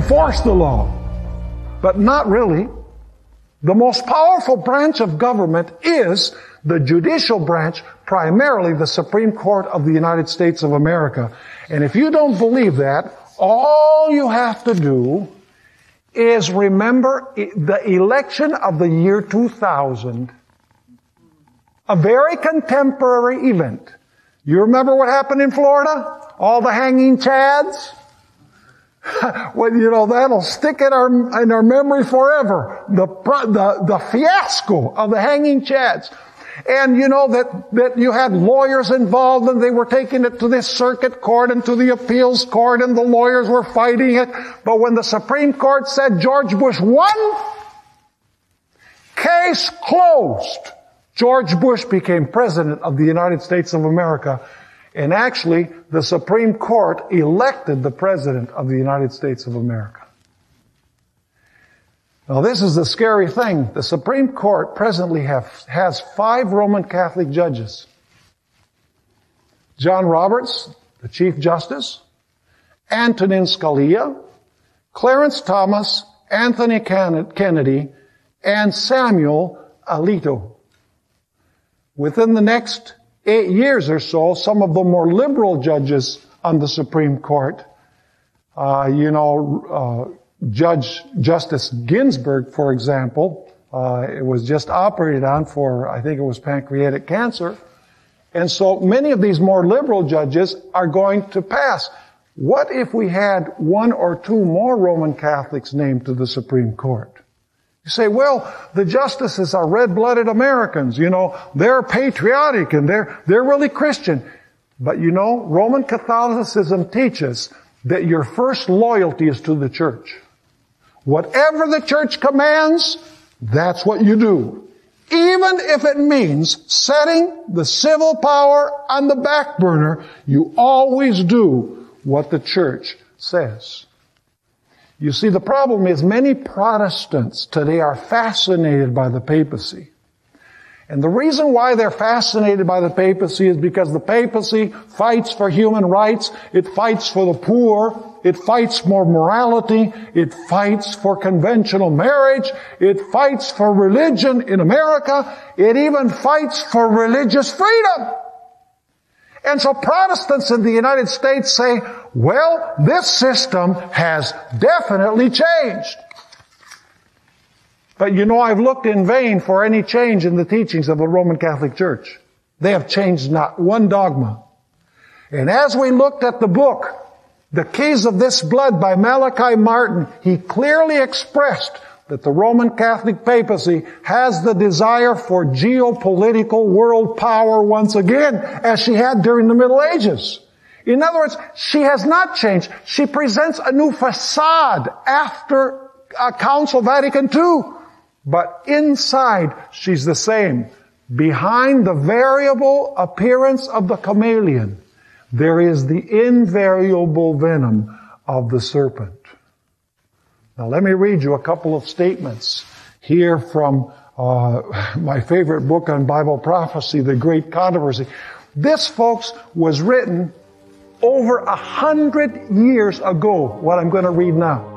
enforce the law. But not really. The most powerful branch of government is the judicial branch, primarily the Supreme Court of the United States of America. And if you don't believe that, all you have to do is remember the election of the year 2000. A very contemporary event. You remember what happened in Florida? All the hanging chads? Well, that'll stick in our memory forever. The fiasco of the hanging chads. And that you had lawyers involved, and they were taking it to this circuit court and to the appeals court, and the lawyers were fighting it. But when the Supreme Court said George Bush won, case closed. George Bush became President of the United States of America. And actually, the Supreme Court elected the President of the United States of America. Now, this is the scary thing. The Supreme Court presently has 5 Roman Catholic judges. John Roberts, the Chief Justice, Antonin Scalia, Clarence Thomas, Anthony Kennedy, and Samuel Alito. Within the next 8 years or so, some of the more liberal judges on the Supreme Court, Justice Ginsburg, for example, it was just operated on for, I think it was pancreatic cancer. And so many of these more liberal judges are going to pass. What if we had 1 or 2 more Roman Catholics named to the Supreme Court? You say, well, the justices are red-blooded Americans, they're patriotic and they're really Christian. But Roman Catholicism teaches that your first loyalty is to the church. Whatever the church commands, that's what you do. Even if it means setting the civil power on the back burner, you always do what the church says. You see, the problem is many Protestants today are fascinated by the papacy. And the reason why they're fascinated by the papacy is because the papacy fights for human rights, it fights for the poor, it fights for morality, it fights for conventional marriage, it fights for religion in America, it even fights for religious freedom. And so Protestants in the United States say, well, this system has definitely changed. But I've looked in vain for any change in the teachings of the Roman Catholic Church. They have changed not one dogma. And as we looked at the book, The Keys of This Blood by Malachi Martin, he clearly expressed that the Roman Catholic papacy has the desire for geopolitical world power once again, as she had during the Middle Ages. In other words, she has not changed. She presents a new facade after Council Vatican II. But inside, she's the same. Behind the variable appearance of the chameleon, there is the invariable venom of the serpent. Now let me read you a couple of statements here from my favorite book on Bible prophecy, The Great Controversy. This, folks, was written over 100 years ago, what I'm going to read now.